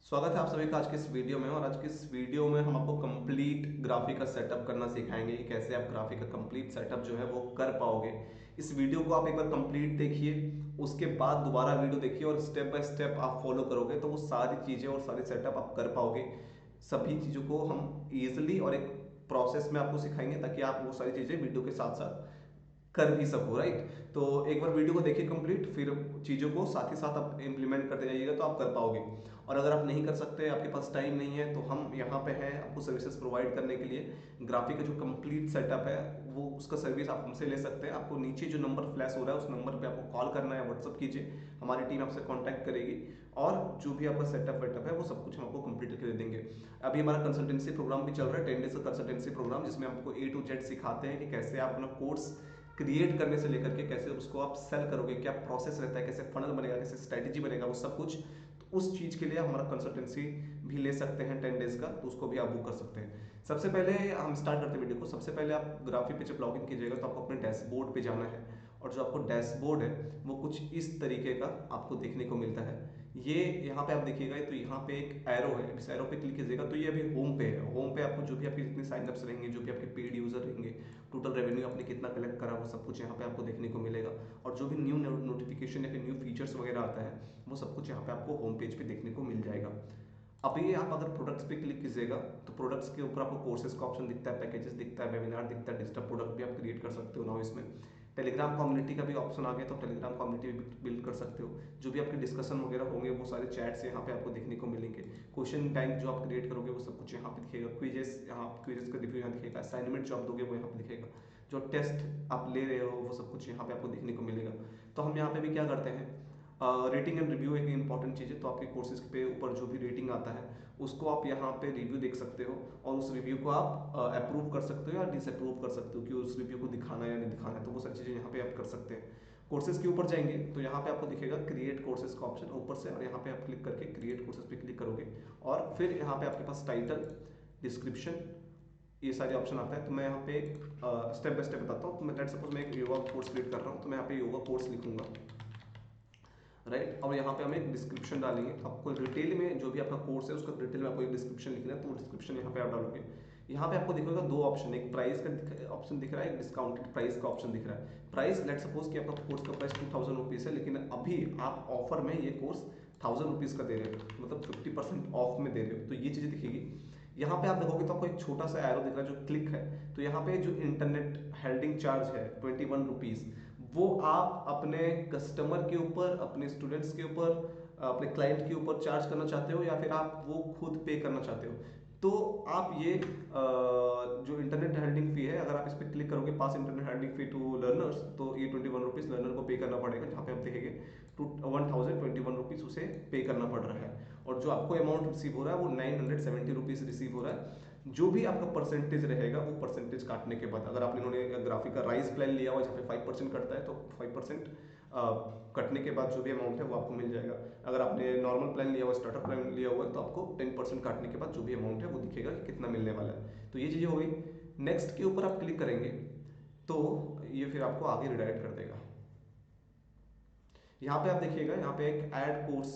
स्वागत है आप सभी का आज के इस वीडियो में। और आज के इस वीडियो में हम आपको कंप्लीट ग्राफिक का सेटअप करना सिखाएंगे कि कैसे आप ग्राफिक का कंप्लीट सेटअप जो है वो कर पाओगे। इस वीडियो को आप एक बार कंप्लीट देखिए, उसके बाद दोबारा वीडियो देखिए और स्टेप बाय स्टेप आप फॉलो करोगे तो वो सारी चीज़ें और सारे सेटअप आप कर पाओगे। सभी चीज़ों को हम ईजिली और एक प्रोसेस में आपको सिखाएंगे ताकि आप वो सारी चीज़ें वीडियो के साथ साथ कर भी सको, राइट। तो एक बार वीडियो को देखिए कंप्लीट, फिर चीज़ों को साथ ही साथ आप इम्प्लीमेंट करते जाइएगा तो आप कर पाओगे। और अगर आप नहीं कर सकते, आपके पास टाइम नहीं है, तो हम यहाँ पे हैं आपको सर्विसेज प्रोवाइड करने के लिए। ग्राफिक का जो कंप्लीट सेटअप है वो उसका सर्विस आप हमसे ले सकते हैं। आपको नीचे जो नंबर फ्लैश हो रहा है उस नंबर पे आपको कॉल करना है, व्हाट्सअप कीजिए, हमारी टीम आपसे कांटेक्ट करेगी और जो भी आपका सेटअप वेटअप है वो सब कुछ हम आपको कंप्लीट करके दे देंगे। अभी हमारा कंसल्टेंसी प्रोग्राम भी चल रहा है, 10 डेज का कंसल्टेंसी प्रोग्राम, जिसमें आपको ए टू जेड सिखाते हैं कि कैसे आप अपना कोर्स क्रिएट करने से लेकर के कैसे उसको आप सेल करोगे, क्या प्रोसेस रहता है, कैसे फनल बनेगा, कैसे स्ट्रेटेजी बनेगा, वो सब कुछ। तो उस चीज़ के लिए आप हमारा कंसल्टेंसी भी ले सकते हैं 10 डेज का, तो उसको भी आप बुक कर सकते हैं। सबसे पहले हम स्टार्ट करते हैं वीडियो को। सबसे पहले आप ग्राफिक पे जब लॉग इन कीजिएगा तो आपको अपने डैशबोर्ड पे जाना है, और जो आपको डैशबोर्ड है वो कुछ इस तरीके का आपको देखने को मिलता है। ये यहाँ पे आप देखिएगा तो यहाँ पे एक एरो है, इस एरो पे क्लिक कीजिएगा तो ये अभी होम पे है। होम पे आपको जो भी आपके जितने साइनअप्स रहेंगे, जो भी आपके पेड यूजर रहेंगे, टोटल रेवेन्यू आपने कितना कलेक्ट करा, वो सब कुछ यहाँ पे आपको देखने को मिलेगा। और जो भी न्यू नोटिफिकेशन या फिर न्यू फीचर्स वगैरह आता है वो सब कुछ यहाँ पे आपको होम पेज पे देखने को मिल जाएगा। अभी आप अगर प्रोडक्ट्स पे क्लिक कीजिएगा तो प्रोडक्ट्स के ऊपर आपको कोर्सेज का ऑप्शन दिखता है, पैकेजेस दिखता है, वेबिनार दिखता है, डिजिटल प्रोडक्ट भी आप क्रिएट कर सकते हो नाउ इसमें। टेलीग्राम कम्युनिटी का भी ऑप्शन आ गया तो टेलीग्राम कम्युनिटी भी बिल्ड कर सकते हो। जो भी आपके डिस्कशन वगैरह होंगे वो सारे चैट्स यहाँ पे आपको देखने को मिलेंगे। क्वेश्चन बैंक जो आप क्रिएट करोगे वो सब कुछ यहाँ पे दिखेगा। क्विजेस, यहाँ क्विजेस का रिव्यू यहाँ दिखेगा। असाइनमेंट जो आप दोगे वो यहाँ पे दिखेगा। जो टेस्ट आप ले रहे हो वो सब कुछ यहाँ पे आपको देखने को मिलेगा। तो हम यहाँ पे भी क्या करते हैं, रेटिंग एंड रिव्यू एक इंपॉर्टेंट चीज़ है। तो आपके कोर्सेज पे ऊपर जो भी रेटिंग आता है उसको आप यहाँ पे रिव्यू देख सकते हो, और उस रिव्यू को आप अप्रूव कर सकते हो या डिसअप्रूव कर सकते हो कि उस रिव्यू को दिखाना है या नहीं दिखाना है। तो वो सारी चीज़ें यहाँ पे आप कर सकते हैं। कोर्सेज के ऊपर जाएंगे तो यहाँ पे आपको दिखेगा क्रिएट कोर्सेज का ऑप्शन ऊपर से, और यहाँ पे आप क्लिक करके क्रिएट कोर्सेज पे क्लिक करोगे और फिर यहाँ पे आपके पास टाइटल, डिस्क्रिप्शन, ये सारे ऑप्शन आता है। तो मैं यहाँ पे स्टेप बाय स्टेप बताता हूँ। तो मैं लेट सपोज मैं एक योगा कोर्स क्रिएट कर रहा हूँ, तो मैं यहाँ पे योगा कोर्स लिखूंगा, राइट। और यहाँ पे हम एक डिस्क्रिप्शन डालेंगे। तो आपको डिटेल में जो भी आपका कोर्स है उसका डिटेल में आपको एक डिस्क्रिप्शन लिखना है, तो वो डिस्क्रिप्शन यहाँ पे आप डालोगे। यहाँ पे आपको दिखेगा दो ऑप्शन, एक प्राइस का ऑप्शन दिख रहा है, एक डिस्काउंटेड प्राइस का ऑप्शन दिख रहा है। प्राइस लेट सपोज कि आपका कोर्स का प्राइस 2000 रुपीज़ है, लेकिन अभी आप ऑफर में ये कोर्स 1000 रुपीज़ का दे रहे हो, मतलब 50% ऑफ में दे रहे हो, तो ये चीज़ें दिखेगी। यहाँ पे आप देखोगे तो आपको एक छोटा सा एरो दिख रहा है जो क्लिक है। तो यहाँ पे जो इंटरनेट हेल्डिंग चार्ज है 21 रुपीज़, वो आप अपने कस्टमर के ऊपर, अपने स्टूडेंट्स के ऊपर, अपने क्लाइंट के ऊपर चार्ज करना चाहते हो या फिर आप वो खुद पे करना चाहते हो। तो आप ये जो इंटरनेट हेल्डिंग फी है, अगर आप इस पर क्लिक करोगे पास इंटरनेट हेल्डिंग फी टू लर्नर्स, तो ये 21 रुपीज़ लर्नर को पे करना पड़ेगा। जहाँ पे आप देखेंगे टू 1021 रुपीज़ उसे पे करना पड़ रहा है। और जो आपको अमाउंट रिसीव हो रहा है वो 970 रुपीज़ रिसीव हो रहा है। जो भी आपका परसेंटेज रहेगा वो परसेंटेज काटने के बाद, अगर आप इन्होंने ग्राफिक का राइज प्लान लिया हुआ जहाँ पे 5% कटता है, तो 5% कटने के बाद जो भी अमाउंट है वो आपको मिल जाएगा। अगर आपने नॉर्मल प्लान लिया हुआ, स्टार्टर प्लान लिया हुआ है, तो आपको 10% काटने के बाद जो भी अमाउंट है वो दिखेगा कि कितना मिलने वाला है। तो ये चीज़ें हो गई। नेक्स्ट के ऊपर आप क्लिक करेंगे तो ये फिर आपको आगे रिडायरेक्ट कर देगा। यहाँ पे आप देखिएगा, यहाँ पे एक ऐड कोर्स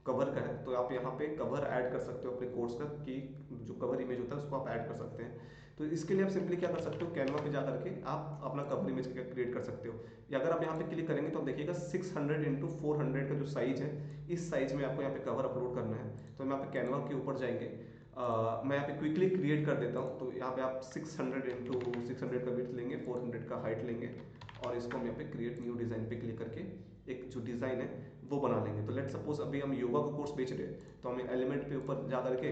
कवर का है, तो आप यहाँ पे कवर ऐड कर सकते हो अपने कोर्स का, कि जो कवर इमेज होता है उसको आप ऐड कर सकते हैं। तो इसके लिए आप सिंपली क्या कर सकते हो, कैनवा पे जा करके आप अपना कवर इमेज क्रिएट कर सकते हो। या अगर आप यहाँ पे क्लिक करेंगे तो आप देखिएगा 600 × 400 का जो साइज है, इस साइज में आपको यहाँ पे कवर अपलोड करना है। तो हम यहाँ पे कैनवा के ऊपर जाएंगे। मैं यहाँ पे क्विकली क्रिएट कर देता हूँ। तो यहाँ पे आप 600 × 600 का विड्थ लेंगे, 400 का हाइट लेंगे, और इसको हम यहाँ पे क्रिएट न्यू डिज़ाइन पे क्लिक करके एक जो डिज़ाइन है वो बना लेंगे। तो लेट सपोज अभी हम योगा का कोर्स बेच रहे हैं, तो हम एलिमेंट पे ऊपर जा करके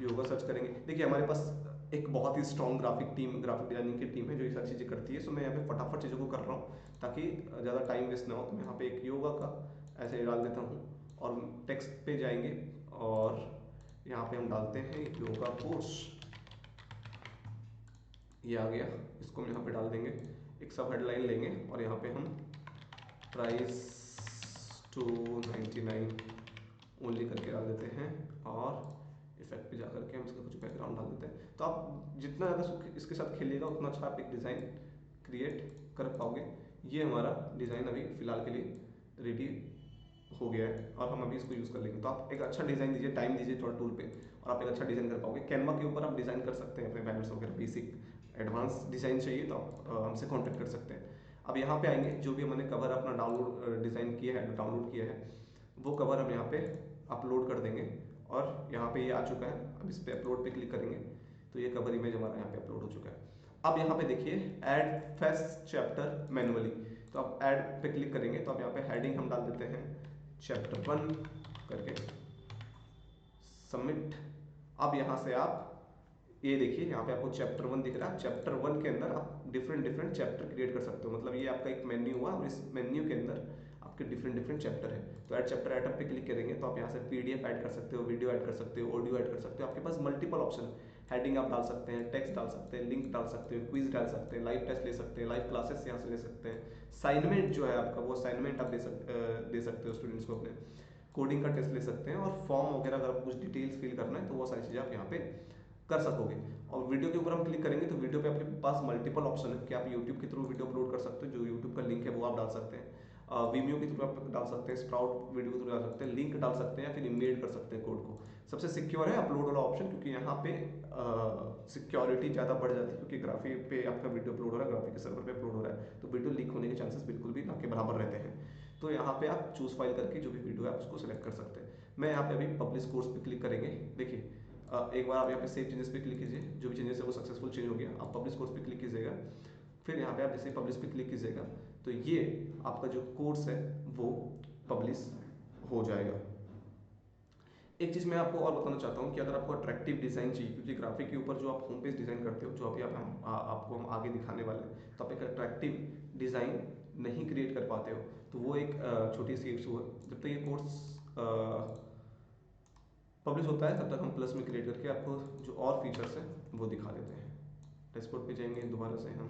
योगा सर्च करेंगे। देखिए हमारे पास एक बहुत ही strong graphic team, graphic designing की टीम है जो ये सारी चीज़ें करती है। सो मैं यहाँ पे फटाफट चीज़ों को कर रहा हूँ ताकि ज़्यादा टाइम वेस्ट ना हो। तो मैं यहाँ पे एक योगा का ऐसे डाल देता हूँ, और टेक्स्ट पे जाएंगे और यहाँ पे हम डालते हैं योगा कोर्स। ये आ गया, इसको हम यहाँ पे डाल देंगे, एक सब हेडलाइन लेंगे और यहाँ पे हम प्राइस 299 ओनली करके डाल देते हैं, और इफेक्ट पे जा करके हम इसका कुछ बैकग्राउंड डाल देते हैं। तो आप जितना ज़्यादा इसके साथ खेलिएगा उतना अच्छा आप एक डिज़ाइन क्रिएट कर पाओगे। ये हमारा डिज़ाइन अभी फ़िलहाल के लिए रेडी हो गया है और हम अभी इसको यूज़ कर लेंगे। तो आप एक अच्छा डिज़ाइन दीजिए, टाइम दीजिए थोड़ा टूल पे, और आप एक अच्छा डिज़ाइन कर पाओगे। कैनवा के ऊपर आप डिज़ाइन कर सकते हैं अपने बैनर्स वगैरह। बेसिक एडवांस डिज़ाइन चाहिए तो आप हमसे कॉन्टैक्ट कर सकते हैं। अब यहाँ पे आएंगे, जो भी हमने कवर अपना डाउनलोड डिज़ाइन किया है, डाउनलोड किया है, वो कवर हम यहाँ पे अपलोड कर देंगे। और यहाँ पे ये आ चुका है। अब इस पर अपलोड पे क्लिक करेंगे तो ये कवर इमेज हमारा यहाँ पे अपलोड हो चुका है। अब यहाँ पे देखिए ऐड फर्स्ट चैप्टर मैनुअली, तो आप ऐड पे क्लिक करेंगे तो आप यहाँ पे हेडिंग हम डाल देते हैं चैप्टर 1 करके, सबमिट। अब यहाँ से आप ये देखिए यहाँ पे आपको चैप्टर 1 दिख रहा है। चैप्टर 1 के अंदर आप डिफरेंट डिफरेंट चैप्टर क्रिएट कर सकते हो। मतलब ये आपका एक मेन्यू हुआ और इस मेन्यू के अंदर आपके डिफरेंट डिफरेंट चैप्टर है। तो ऐड चैप्टर आइटम पे क्लिक करेंगे तो आप यहाँ से पीडीएफ ऐड कर सकते हो, वीडियो ऐड कर सकते हो, ऑडियो ऐड कर सकते हो। आपके पास मल्टीपल ऑप्शन, हेडिंग आप डाल सकते हैं, टेक्स्ट डाल सकते हैं, लिंक डाल सकते हो, क्विज डाल सकते हैं, लाइव टेस्ट ले सकते हैं, लाइव क्लासेस यहाँ से ले सकते हैं। असाइनमेंट जो है आपका, वो असाइनमेंट आप दे सकते हो स्टूडेंट्स को अपने। कोडिंग का टेस्ट ले सकते हैं, और फॉर्म वगैरह अगर आपको कुछ डिटेल्स फिल करना है तो वो सारी चीज़ें आप यहाँ पे कर सकोगे। और वीडियो के ऊपर हम क्लिक करेंगे तो वीडियो पे आपके पास मल्टीपल ऑप्शन है कि आप यूट्यूब के थ्रू वीडियो अपलोड कर सकते हो, जो यूट्यूब का लिंक है वो आप डाल सकते हैं। वीमियो के थ्रू आप डाल सकते हैं, स्प्राउट वीडियो के थ्रू डाल सकते हैं, लिंक डाल सकते हैं, या फिर इमेल कर सकते हैं कोड को। सबसे सिक्योर है अपलोड वाला ऑप्शन, क्योंकि यहाँ पे सिक्योरिटी ज़्यादा बढ़ जाती है, क्योंकि ग्राफी पे आपका वीडियो अपलोड हो रहा है, ग्राफी के सर्वर पे अपलोड हो रहा है, तो वीडियो लीक होने के चांसेस बिल्कुल भी ना के बराबर रहते हैं। तो यहाँ पे आप चूज फाइल करके जो भी वीडियो है आप उसको सिलेक्ट कर सकते हैं। मैं यहाँ पे अभी पब्लिश कोर्स पे क्लिक करेंगे। देखिए एक बार आप यहाँ पे सेव चेंजेस पे क्लिक कीजिए, जो भी चेंजेस है वो सक्सेसफुल चेंज हो गया। आप पब्लिश कोर्स पे क्लिक कीजिएगा, फिर यहाँ पे आप जैसे पब्लिश पे क्लिक कीजिएगा तो ये आपका जो कोर्स है वो पब्लिश हो जाएगा। एक चीज़ मैं आपको और बताना चाहता हूँ कि अगर आपको अट्रैक्टिव डिज़ाइन चाहिए, क्योंकि ग्राफिक के ऊपर जो आप होम पेज डिज़ाइन करते हो, जो अभी आपको हम आगे दिखाने वाले हैं, तो आप एक अट्रैक्टिव डिज़ाइन नहीं क्रिएट कर पाते हो, तो वो एक छोटी सी इशू है। जब तक ये कोर्स पब्लिश होता है तब तक हम प्लस में क्रिएट करके आपको जो और फीचर्स हैं वो दिखा देते हैं। डैशबोर्ड पे जाएंगे दोबारा से हम,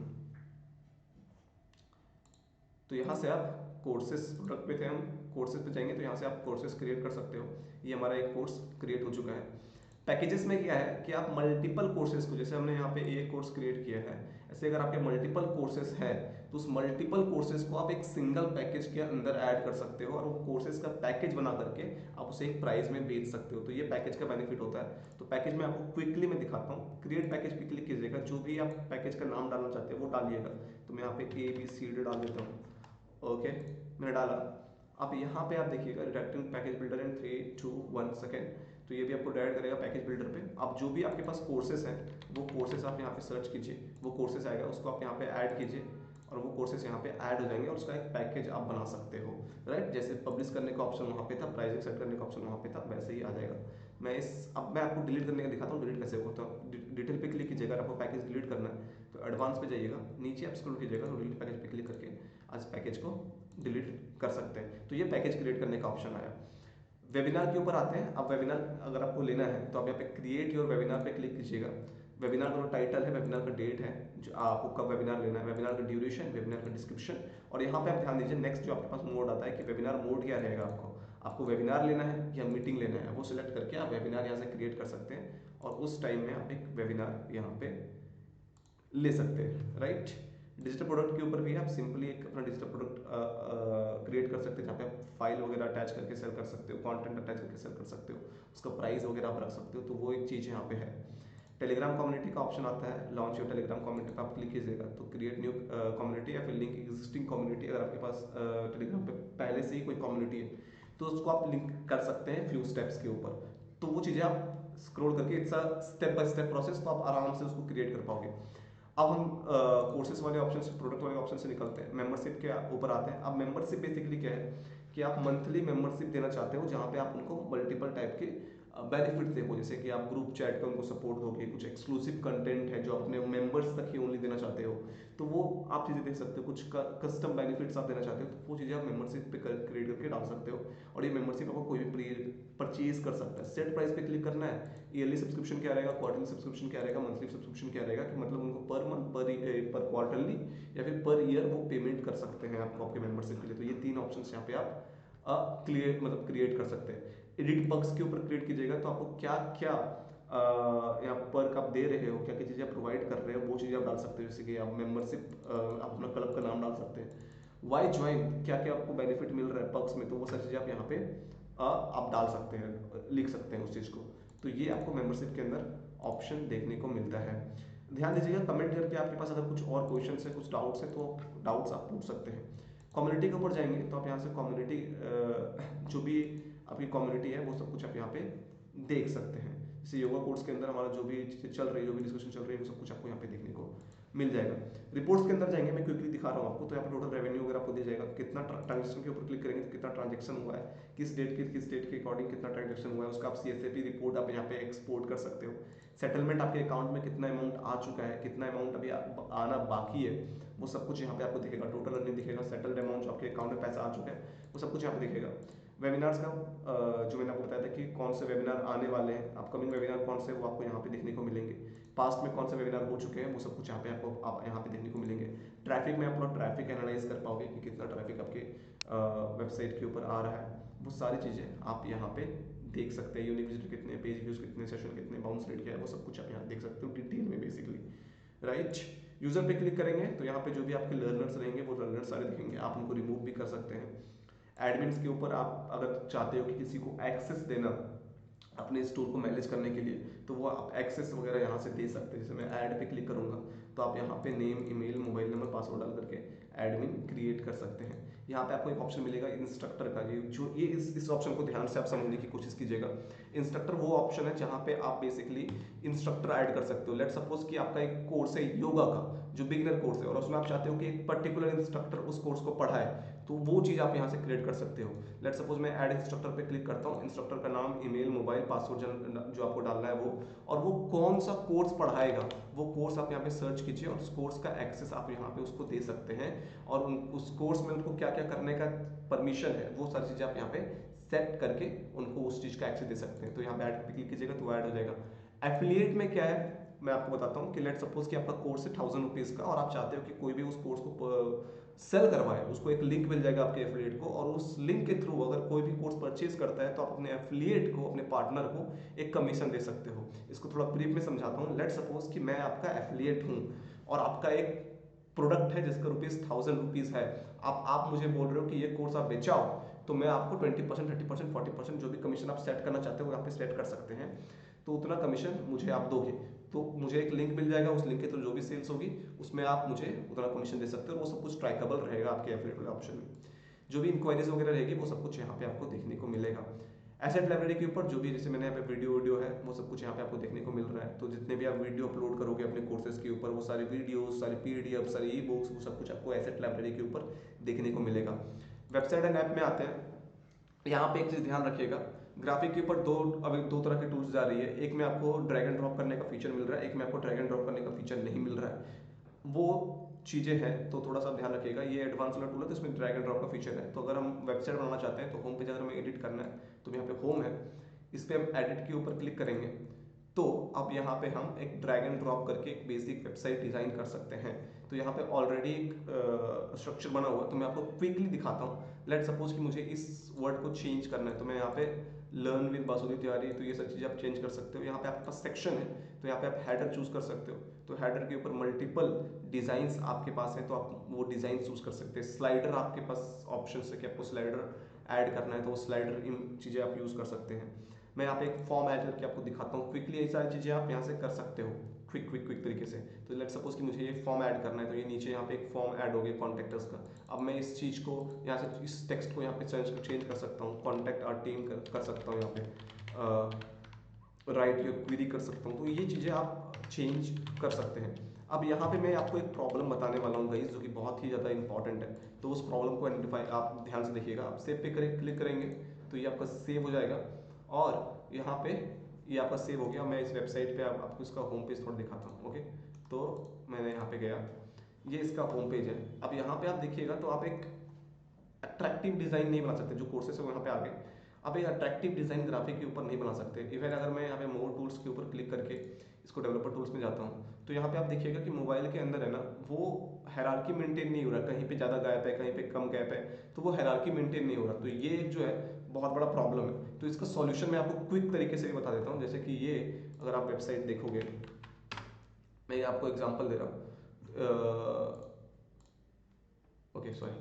तो यहाँ से आप कोर्सेज प्रोडक्ट पे थे, हम कोर्सेज पे जाएंगे तो यहाँ से आप कोर्सेज क्रिएट कर सकते हो। ये हमारा एक कोर्स क्रिएट हो चुका है। पैकेजेस में क्या है कि आप मल्टीपल कोर्सेज को, जैसे हमने यहाँ पे एक कोर्स क्रिएट किया है, ऐसे अगर आपके मल्टीपल कोर्सेज है तो उस मल्टीपल कोर्सेज को आप एक सिंगल पैकेज के अंदर ऐड कर सकते हो, और वो कोर्सेज का पैकेज बना करके आप उसे एक प्राइस में बेच सकते हो। तो ये पैकेज का बेनिफिट होता है। तो पैकेज में आपको क्विकली मैं दिखाता हूँ। क्रिएट पैकेज पे क्लिक कीजिएगा, जो भी आप पैकेज का नाम डालना चाहते हो वो डालिएगा। तो मैं यहाँ पे ABCD डाल देता हूँ। ओके, मैंने डाला। अब यहाँ पे आप देखिएगा रिडक्टिंग पैकेज बिल्डर इन 3 2 1 सेकेंड, तो ये भी आपको डायरेक्ट करेगा पैकेज बिल्डर पे। अब जो भी आपके पास कोर्सेस हैं वो कोर्सेस आप यहाँ पे सर्च कीजिए, वो कोर्सेस आएगा, उसको आप यहाँ पे ऐड कीजिए, और वो कोर्सेस यहाँ पे ऐड हो जाएंगे और उसका एक पैकेज आप बना सकते हो। राइट, जैसे पब्लिश करने का ऑप्शन वहाँ पे था, प्राइसिंग सेट करने का ऑप्शन वहाँ पे था, वैसे ही आ जाएगा। अब मैं आपको डिलीट करने का दिखाता हूँ, डिलीट कैसे होता है। डिटेल पे क्लिक कीजिएगा, आपको पैकेज डिलीट करना है तो एडवांस पे जाइएगा, नीचे आप स्क्रॉल कीजिएगा तो डिलीट पैकेज पे क्लिक करके आज पैकेज को डिलीट कर सकते हैं। तो ये पैकेज क्रिएट करने का ऑप्शन आया। वेबिनार के ऊपर आते हैं। अब वेबिनार अगर आपको लेना है तो आप यहाँ पे क्रिएट योर वेबिनार पे क्लिक कीजिएगा। वेबिनार का जो टाइटल है, वेबिनार का डेट है, जो आपको कब वेबिनार लेना है, वेबिनार का ड्यूरेशन, वेबिनार का डिस्क्रिप्शन, और यहाँ पे आप ध्यान दीजिए नेक्स्ट जो आपके पास मोड आता है कि वेबिनार मोड क्या रहेगा। आपको वेबिनार लेना है या मीटिंग लेना है, वो सिलेक्ट करके आप वेबिनार यहाँ से क्रिएट कर सकते हैं, और उस टाइम में आप एक वेबिनार यहाँ पे ले सकते हैं। राइट, डिजिटल प्रोडक्ट के ऊपर भी आप सिंपली एक अपना डिजिटल प्रोडक्ट क्रिएट कर सकते हैं, जहाँ पे आप फाइल वगैरह अटैच करके सेल कर सकते हो, कंटेंट अटैच करके सेल कर सकते हो, उसका प्राइस वगैरह आप रख सकते हो। तो वो एक चीज़ यहाँ पे है। टेलीग्राम कम्युनिटी का ऑप्शन आता है, लॉन्च योर टेलीग्राम कम्युनिटी पे आप क्लिक कीजिएगा तो क्रिएट न्यू कम्युनिटी या फिर लिंक एग्जिस्टिंग कम्युनिटी। अगर आपके पास टेलीग्राम पे पहले से ही कोई कम्युनिटी है तो उसको आप लिंक कर सकते हैं फ्यू स्टेप्स के ऊपर। तो वो चीज़ें आप स्क्रॉल करके, it's a step by step process, तो आप आराम से उसको क्रिएट कर पाओगे। अब हम कोर्सेज वाले ऑप्शन से, प्रोडक्ट वाले ऑप्शन से निकलते हैं, मेंबरशिप के ऊपर आते हैं। अब मेंबरशिप बेसिकली क्या है कि आप मंथली मेंबरशिप देना चाहते हो, जहाँ पे आप उनको मल्टीपल टाइप के बेनिफिट देखो, जैसे कि आप ग्रुप चैट का उनको सपोर्ट दोगे, कुछ एक्सक्लूसिव कंटेंट है जो अपने मेंबर्स तक ही ओनली देना चाहते हो, तो वो आप चीज़ें दे सकते हो। कुछ कस्टम बेनिफिट्स आप देना चाहते हो तो वो चीज़ें आप मेंबरशिप पे क्रिएट करके डाल सकते हो, और ये मेंबरशिप आपको कोई भी परचेज कर सकता है। सेट प्राइस पे क्लिक करना है, ईयरली सब्सक्रिप्शन क्या रहेगा, क्वार्टरली सब्सक्रिप्शन क्या रहेगा, मंथली सब्सक्रिप्शन क्या रहेगा, कि मतलब उनको पर मंथ, पर क्वार्टरली या फिर पर ईयर वो पेमेंट कर सकते हैं आपको आपके मेंबरशिप के लिए। तो ये तीन ऑप्शन यहाँ पे आप क्लियर मतलब क्रिएट कर सकते हैं। एडिट बग्स के ऊपर क्रिएट कीजिएगा तो आपको क्या क्या यहाँ पर आप दे रहे हो, क्या क्या चीज़ें आप प्रोवाइड कर रहे हो, वो चीज़ें आप डाल सकते हो। जैसे कि आप मेंबरशिप, आप अपना क्लब का नाम डाल सकते हैं, वाई ज्वाइन, क्या क्या आपको बेनिफिट मिल रहा है पर्क्स में, तो वो सारी चीज़ें आप यहाँ पे आप डाल सकते हैं, लिख सकते हैं उस चीज़ को। तो ये आपको मेंबरशिप के अंदर ऑप्शन देखने को मिलता है। ध्यान दीजिएगा, कमेंट करके आपके पास अगर कुछ और क्वेश्चन है, कुछ डाउट्स है, तो डाउट्स आप पूछ सकते हैं। कम्युनिटी के ऊपर जाएंगे तो आप यहाँ से कम्युनिटी जो भी आपकी कम्युनिटी है वो सब कुछ आप यहाँ पे देख सकते हैं। जैसे योगा कोर्स के अंदर हमारा जो भी चल रही है, जो भी डिस्कशन चल रही है, वो सब कुछ आपको यहाँ पे देखने को मिल जाएगा। रिपोर्ट्स के अंदर जाएंगे, मैं क्विकली दिखा रहा हूँ आपको, तो यहाँ पे टोटल रेवेन्यू वगैरह आपको दिया जाएगा, कितना ट्रांजेक्शन के ऊपर क्लिक करेंगे तो कितना ट्रांजेक्शन हुआ है, किस डेट के अकॉर्डिंग कितना ट्रांजेक्शन हुआ है, उसका आप CSAP रिपोर्ट आप यहाँ पे एक्सपोर्ट कर सकते हो। सेटलमेंट आपके अकाउंट में कितना अमाउंट आ चुका है, कितना अमाउंट अभी आना बाकी है, वो सब कुछ यहाँ पे आपको दिखेगा। टोटल अर्निंग दिखेगा, सेटल्ड अमाउंट जो आपके अकाउंट में पैसा आ चुका है वो सब कुछ यहाँ पे दिखेगा। वेबिनार्स का जो मैंने आपको बताया था कि कौन से वेबिनार आने वाले हैं, अपकमिंग वेबिनार कौन से, वो आपको यहाँ पे देखने को मिलेंगे। पास्ट में कौन से वेबिनार हो चुके हैं वो सब कुछ यहाँ पे आपको आप यहाँ पे देखने को मिलेंगे। ट्रैफिक में आप पूरा ट्रैफिक एनालाइज कर पाओगे कि कितना ट्रैफिक आपके वेबसाइट के ऊपर आ रहा है, वो सारी चीज़ें आप यहाँ पे देख सकते हैं। यूनिक विजिटर कितने, पेज व्यूज कितने, सेशन कितने, बाउंस रेट क्या है, वो सब कुछ आप यहाँ देख सकते हो डिटेल में बेसिकली, राइट। यूजर पे क्लिक करेंगे तो यहाँ पे जो भी आपके लर्नर्स रहेंगे वो लर्नर्स सारे दिखेंगे, आप उनको रिमूव भी कर सकते हैं। एडमिन्स के ऊपर आप अगर चाहते हो कि किसी को एक्सेस देना अपने स्टोर को मैनेज करने के लिए, तो वो आप एक्सेस वगैरह यहाँ से दे सकते हैं। जैसे मैं ऐड पे क्लिक करूँगा तो आप यहाँ पे name, email, mobile number, password डाल करके एडमिन क्रिएट कर सकते हैं। यहाँ पे आपको एक ऑप्शन मिलेगा इंस्ट्रक्टर का, ये इस ऑप्शन को ध्यान से आप समझने की कोशिश कीजिएगा। इंस्ट्रक्टर वो ऑप्शन है जहाँ पे आप बेसिकली इंस्ट्रक्टर ऐड कर सकते हो। लेट सपोज कि आपका एक कोर्स है योगा का, जो बिगिनर कोर्स है, और उसमें आप चाहते हो कि एक पर्टिकुलर इंस्ट्रक्टर उस कोर्स को पढ़ाए, तो वो चीज़ आप यहाँ से क्रिएट कर सकते हो। लेट सपोज मैं ऐड इंस्ट्रक्टर पे क्लिक करता हूँ, इंस्ट्रक्टर का नाम, ईमेल, मोबाइल, पासवर्ड जो आपको डालना है वो, और वो कौन सा कोर्स पढ़ाएगा वो कोर्स आप यहाँ पे सर्च कीजिए, और उस कोर्स का एक्सेस आप यहाँ पे उसको दे सकते हैं, और उस कोर्स में उनको क्या क्या करने का परमिशन है वो सारी चीज़ें आप यहाँ पे सेट करके उनको उस चीज़ का एक्सेस दे सकते हैं। तो यहाँ पे ऐड पे क्लिक कीजिएगा तो ऐड हो जाएगा। एफिलिएट में क्या है मैं आपको बताता हूँ कि लेट सपोज कि आपका कोर्स है 1000 रुपीज़ का, और आप चाहते हो कि कोई भी उस कोर्स को सेल करवाए, उसको एक लिंक मिल जाएगा आपके एफिलिएट को, और उस लिंक के थ्रू अगर कोई भी कोर्स परचेज करता है तो आप अपने एफिलिएट को, अपने पार्टनर को एक कमीशन दे सकते हो। इसको थोड़ा ब्रीफ में समझाता हूँ। लेट सपोज कि मैं आपका एफिलिएट हूँ और आपका एक प्रोडक्ट है जिसका ₹1000 है, आप मुझे बोल रहे हो कि ये कोर्स आप बेचाओ, तो मैं आपको 20%, 30%, 40% जो भी कमीशन आप सेट करना चाहते हो यहाँ पे सेट कर सकते हैं। तो उतना कमीशन मुझे आप दोगे, तो मुझे एक लिंक मिल जाएगा, उस लिंक के थ्रू जो भी सेल्स होगी उसमें आप मुझे उतना कमीशन दे सकते हो, और वो सब कुछ ट्रैकेबल रहेगा आपके एफिलिएट वाले ऑप्शन में। जो भी इंक्वायरीज वगैरह रहेगी वो सब कुछ यहाँ पे आपको देखने को मिलेगा। एसेट लाइब्रेरी के ऊपर जो भी, जैसे मैंने यहाँ पे वीडियो है, वो सब कुछ यहाँ पे आपको देखने को मिल रहा है। तो जितने भी आप वीडियो अपलोड करोगे अपने कोर्सेज के ऊपर, वो सारे वीडियो, सारे PDF, सारे ई-बुक्स, वो सब कुछ आपको एसेट लाइब्रेरी के ऊपर देखने को मिलेगा। वेबसाइट एंड ऐप में आते हैं। यहाँ पे एक चीज ध्यान रखिएगा, ग्राफिक के ऊपर अभी दो तरह की टूल्स जा रही है। एक में आपको ड्रैग एंड ड्रॉप करने का फीचर मिल रहा है, एक में आपको ड्रैग एंड ड्रॉप करने का फीचर नहीं मिल रहा है। वो चीज़ें हैं तो थोड़ा सा ध्यान रखिएगा। ये एडवांस वाला टूल है तो इसमें ड्रैग एंड ड्रॉप का फीचर है। तो अगर हम वेबसाइट बनाना चाहते हैं तो होम पेज अगर हमें एडिट करना है तो यहाँ पे होम है, इस पर हम एडिट के ऊपर क्लिक करेंगे तो अब यहाँ पे हम एक ड्रैग एंड ड्रॉप करके एक बेसिक वेबसाइट डिजाइन कर सकते हैं। तो यहाँ पे ऑलरेडी एक स्ट्रक्चर बना हुआ है, तो मैं आपको क्विकली दिखाता हूँ। लेट सपोज कि मुझे इस वर्ड को चेंज करना है, तो मैं यहाँ पे लर्न विद बासुदेव तिवारी, तो ये सब चीज़ आप चेंज कर सकते हो। यहाँ पे आपके पास सेक्शन है तो यहाँ पे आप हेडर चूज कर सकते हो, तो हेडर के ऊपर मल्टीपल डिजाइन आपके पास है तो आप वो डिजाइन चूज कर सकते हैं। स्लाइडर आपके पास ऑप्शन है कि आपको स्लाइडर ऐड करना है तो वो स्लाइडर इन चीज़ें आप यूज कर सकते हैं। मैं यहाँ पे एक फॉर्म ऐड करके आपको दिखाता हूँ क्विकली, ये सारी चीज़ें आप यहाँ से कर सकते हो क्विक तरीके से। तो लेट सपोज कि मुझे ये फॉर्म ऐड करना है, तो ये नीचे यहाँ पे एक फॉर्म ऐड हो गया कॉन्टेक्टर्स का। अब मैं इस चीज़ को यहाँ से, इस टेक्स्ट को यहाँ पे चेंज कर सकता हूँ, कॉन्टेक्ट आवर टीम कर सकता हूँ, यहाँ पे राइट योर क्वेरी कर सकता हूँ। तो ये चीज़ें आप चेंज कर सकते हैं। अब यहाँ पे मैं आपको एक प्रॉब्लम बताने वाला हूँ गाइस, जो कि बहुत ही ज़्यादा इंपॉर्टेंट है। तो उस प्रॉब्लम को आइडेंटिफाई आप ध्यान से देखिएगा। आप सेव पे क्लिक करेंगे तो ये आपका सेव हो जाएगा, और यहाँ पे ये आपका सेव हो गया। मैं इस वेबसाइट पे आपको इसका होम पेज थोड़ा दिखाता हूँ। ओके, तो मैंने यहाँ पे गया, ये इसका होम पेज है। अब यहाँ पे आप देखिएगा तो आप एक अट्रैक्टिव डिजाइन नहीं बना सकते, जो कोर्सेस है वहाँ पे आ गए। अब एक अट्रैक्टिव डिजाइन ग्राफिक के ऊपर नहीं बना सकते। इवन अगर मैं यहाँ पे मोर टूल्स के ऊपर क्लिक करके इसको डेवलपर टूल्स में जाता हूँ तो यहाँ पे आप देखिएगा कि मोबाइल के अंदर है ना, वो हायरार्की मेंटेन नहीं हो रहा, कहीं पे ज़्यादा गैप है, कहीं पे कम गैप है, तो वो हायरार्की मेंटेन नहीं हो रहा। तो ये जो है बहुत बड़ा प्रॉब्लम है। तो इसका सॉल्यूशन मैं आपको क्विक तरीके से भी बता देता हूँ। जैसे कि ये अगर आप वेबसाइट देखोगे, मैं आपको एग्जांपल दे रहा हूँ। ओके सॉरी,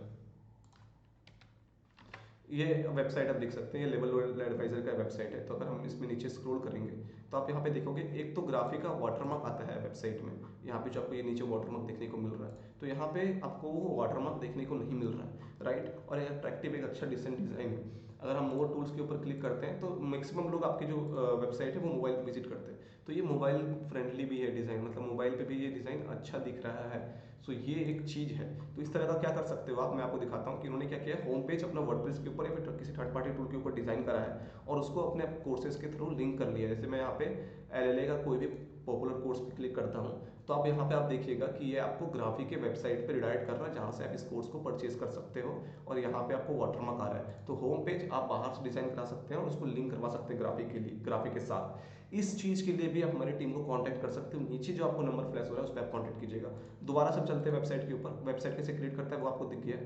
ये वेबसाइट आप देख सकते हैं, ये लेवल एडवाइजर का वेबसाइट है। तो अगर हम इसमें नीचे स्क्रॉल करेंगे तो आप यहाँ पे देखोगे एक तो ग्राफिक का वाटरमार्क आता है वेबसाइट में। यहाँ पे जो आपको ये नीचे वाटरमार्क देखने को मिल रहा है, तो यहाँ पे आपको वो वाटरमार्क देखने को नहीं मिल रहा है, राइट। और ये अट्रैक्टिव एक अच्छा डिसेंट डिजाइन है। अगर हम मोर टूल्स के ऊपर क्लिक करते हैं तो मैक्सिमम लोग आपकी जो वेबसाइट है वो मोबाइल पर विजिट करते हैं। तो ये मोबाइल फ्रेंडली भी है डिज़ाइन, मतलब मोबाइल पे भी ये डिज़ाइन अच्छा दिख रहा है। सो ये एक चीज़ है। तो इस तरह का क्या कर सकते हो आप, मैं आपको दिखाता हूँ कि इन्होंने क्या किया है। होम पेज अपना वर्डप्रेस के ऊपर या फिर किसी थर्ड पार्टी टूल के ऊपर डिज़ाइन करा है और उसको अपने कोर्सेज के थ्रू लिंक कर लिया है। जैसे मैं यहाँ पे एलएलए का कोई भी पॉपुलर कोर्स पे क्लिक करता हूँ तो आप यहाँ पे आप देखिएगा कि ये आपको ग्राफिक के वेबसाइट पे रिडायरेक्ट कर रहा है जहाँ से आप इस कोर्स को परचेज कर सकते हो। और यहाँ पे आपको वाटरमार्क आ रहा है, तो होम पेज आप बाहर से डिजाइन करा सकते हैं और उसको लिंक करवा सकते हैं ग्राफिक के लिए, ग्राफिक के साथ। इस चीज के लिए भी आप हमारी टीम को कांटेक्ट कर सकते हो। नीचे जो आपको नंबर फ्लैश हो रहा है उस पर आप कांटेक्ट कीजिएगा। दोबारा सब चलते हैं वेबसाइट के ऊपर। वेबसाइट कैसे क्रिएट करता है वो आपको दिख गया।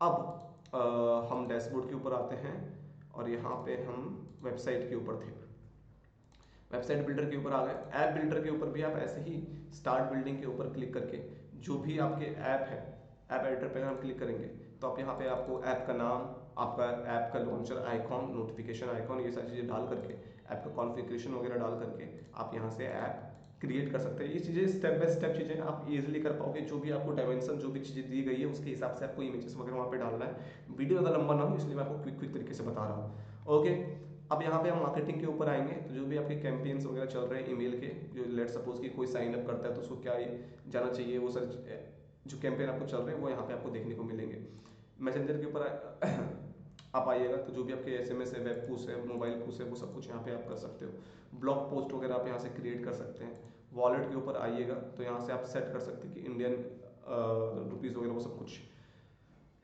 अब हम डैशबोर्ड के ऊपर आते हैं और यहाँ पे हम वेबसाइट के ऊपर थे, वेबसाइट बिल्डर के ऊपर आ गए। ऐप बिल्डर के ऊपर भी आप ऐसे ही स्टार्ट बिल्डिंग के ऊपर क्लिक करके जो भी आपके ऐप है, ऐप एडिटर पे हम क्लिक करेंगे तो आप यहाँ पे आपको ऐप का नाम, आपका ऐप का लॉन्चर आइकॉन, नोटिफिकेशन आइकॉन, ये सारी चीज़ें डाल करके, ऐप का कॉन्फ़िगरेशन वगैरह डाल करके आप यहाँ से ऐप क्रिएट कर सकते हैं। ये चीज़ें स्टेप बाय स्टेप चीज़ें आप इजीली कर पाओगे। जो भी आपको डायमेंशन, जो भी चीज़ें दी गई है उसके हिसाब से आपको इमेजेस वगैरह वहाँ पे डालना है। वीडियो ज़्यादा लंबा ना हो इसलिए मैं आपको क्विक क्विक तरीके से बता रहा हूँ। ओके, अब यहाँ पे हम मार्केटिंग के ऊपर आएंगे। तो जो भी आपके कैंपेन्स वगैरह चल रहे हैं ईमेल के, जो लेट सपोज कि कोई साइन अप करता है तो उसको क्या जाना चाहिए, वो सर जो कैंपेन आपको चल रहे हैं वो यहाँ पे आपको देखने को मिलेंगे। मैसेंजर के ऊपर आप आइएगा तो जो भी आपके एसएमएस है, वेब पुश है, मोबाइल पुश है, वो सब कुछ यहाँ पे आप कर सकते हो। ब्लॉग पोस्ट वगैरह आप यहाँ से क्रिएट कर सकते हैं। वॉलेट के ऊपर आइएगा तो यहाँ से आप सेट कर सकते हैं कि इंडियन रुपीज़ वगैरह वो सब कुछ।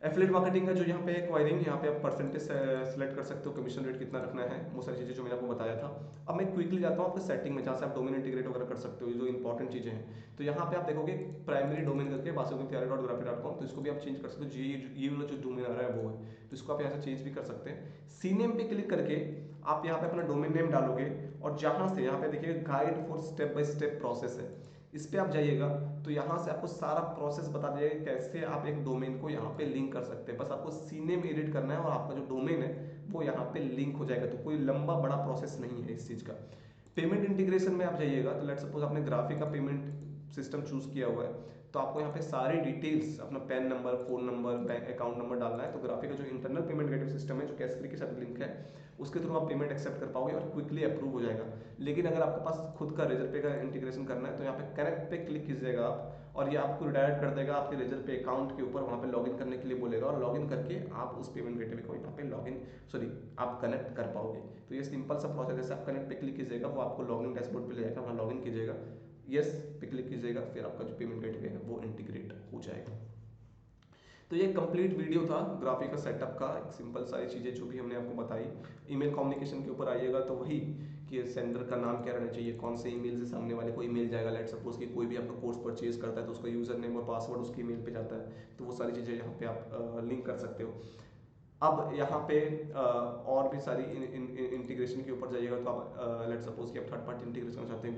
एफिलिएट मार्केटिंग का जो यहाँ पे एक्वायरिंग, यहाँ पे आप परसेंटेज सेलेक्ट कर सकते हो, कमीशन रेट कितना रखना है, वो सारी चीज़ें जो मैंने आपको बताया था। अब मैं क्विकली जाता हूँ आपके सेटिंग में जहाँ से आप डोमेन इंटीग्रेट वगैरह कर सकते हो, जो इंपॉर्टेंट चीज़ें हैं। तो यहाँ पे आप देखोगे प्राइमरी डोमेन करके वासुदेव.graphic.com, तो इसको भी आप चेंज कर सकते हो। ये वाला जो डोमेन आ रहा है वो है, तो इसको आप यहाँ से चेंज भी कर सकते हैं। सी नेम पे क्लिक करके आप यहाँ पे अपना डोमेन नेम डालोगे और जहाँ से यहाँ पे देखिए guide for step by step process है, इस पे आप जाइएगा तो यहाँ से आपको सारा प्रोसेस बता दिया कैसे आप एक डोमेन को यहाँ पे लिंक कर सकते हैं। बस आपको सीनेम एडिट करना है और आपका जो डोमेन है वो यहाँ पे लिंक हो जाएगा। तो कोई लंबा बड़ा प्रोसेस नहीं है इस चीज का। पेमेंट इंटीग्रेशन में आप जाइएगा तो लेट सपोज आपने ग्राफिक का पेमेंट सिस्टम चूज किया हुआ है तो आपको यहाँ पे सारी डिटेल्स, अपना pan number, phone number, bank account number डालना है। तो ग्राफिक का जो इंटरनल पेमेंट गेटवे सिस्टम है जो कैशफ्री के साथ लिंक है उसके थ्रू आप पेमेंट एक्सेप्ट कर पाओगे और क्विकली अप्रूव हो जाएगा। लेकिन अगर आपके पास खुद का रेजर पे का इंटीग्रेशन करना है तो यहाँ पे कनेक्ट पे क्लिक कीजिएगा आप और ये आपको रिडायरेक्ट कर देगा आपके रेजर पे अकाउंट के ऊपर, वहाँ पे लॉगिन करने के लिए बोलेगा और लॉगिन करके आप उस पेमेंट गेटवे को यहाँ पे लॉगिन आप कनेक्ट कर पाओगे। तो ये सिंपल सा प्रोसेस है। जैसे आप कनेक्ट पे क्लिक कीजिएगा वो आपको लॉगिन डैशबोर्ड पे ले जाएगा, वहाँ लॉगिन कीजिएगा, यस पे क्लिक कीजिएगा, फिर आपका जो पेमेंट गेटवे है वो इंटीग्रेट हो जाएगा। तो ये कंप्लीट वीडियो था ग्राफिक का सेटअप का, एक सिंपल सारी चीज़ें जो भी हमने आपको बताई। ईमेल कम्युनिकेशन के ऊपर आइएगा तो वही कि सेंडर का नाम क्या रहना चाहिए, कौन से ईमेल से सामने वाले को ईमेल जाएगा। लेट सपोज कि कोई भी आपका कोर्स परचेज करता है तो उसका यूजर नेम और पासवर्ड उसकी ईमेल पे जाता है, तो वो सारी चीज़ें यहाँ पे आप लिंक कर सकते हो। अब यहाँ पे और भी सारी इंटीग्रेशन के ऊपर जाइएगा तो आप लेट सपोज कि आप थर्ड पार्टी इंटीग्रेट करना चाहते हैं,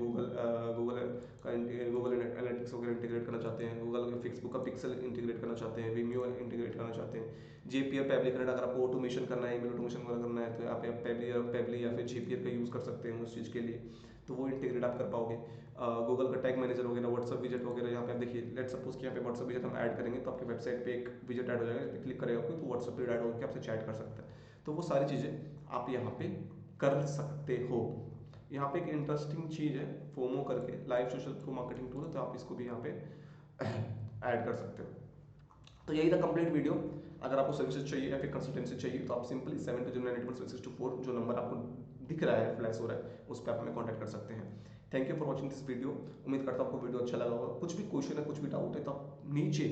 गूगल एनालिटिक्स वगैरह इंटीग्रेट करना चाहते हैं, गूगल फेसबुक का पिक्सल इंटीग्रेट करना चाहते हैं, विमियो इंटीग्रेट करना चाहते हैं, जेपीआर पेबली करना, अगर आपको ऑटोमेशन करना है, ईमेल ऑटोमेशन वगैरह करना है तो आप पेबली या फिर जेपीआर का यूज़ कर सकते हैं उस चीज़ के लिए, तो वो इंटीग्रेट आप कर पाओगे। गूगल का टैग मैनेजर वगैरह, व्हाट्सअप विजेट वगैरह, यहाँ पे आप देखिए लेट सपोज कि यहाँ पे व्हाट्सअप विजेट हम ऐड करेंगे तो आपके वेबसाइट पे एक विजेट ऐड हो जाएगा, इस पर क्लिक करेगा कोई तो व्हाट्सअप पे ऐड होकर आपसे चैट कर सकता है। तो वो सारी चीज़ें आप यहाँ पे कर सकते हो। यहाँ पे एक इंटरेस्टिंग चीज़ है फोमो करके, live social proof marketing tool, तो आप इसको भी यहाँ पे ऐड कर सकते हो। तो यही था कंप्लीट वीडियो। अगर आपको सर्विसेज चाहिए या फिर कंसल्टेंसी चाहिए तो आप सिंपली 7209817624 जो नंबर आपको दिख रहा है, फ्लैश हो रहा है, उस पर आप हमें कॉन्टैक्ट कर सकते हैं। Thank you for watching this video. उम्मीद करता हूँ आपको वीडियो अच्छा लगा होगा। कुछ भी क्वेश्चन है, कुछ भी डाउट है तो आप नीचे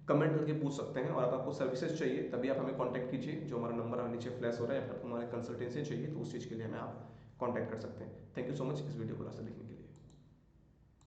कमेंट करके पूछ सकते हैं। और अगर आपको सर्विसेज चाहिए तभी आप हमें कॉन्टैक्ट कीजिए, जो हमारा नंबर नीचे फ्लैश हो रहा है, या फिर आपको हमारे कंसल्टेंसी चाहिए तो उस चीज़ के लिए हमें आप कॉन्टैक्ट कर सकते हैं। थैंक यू सो मच इस वीडियो को लास्ट तक देखने के लिए।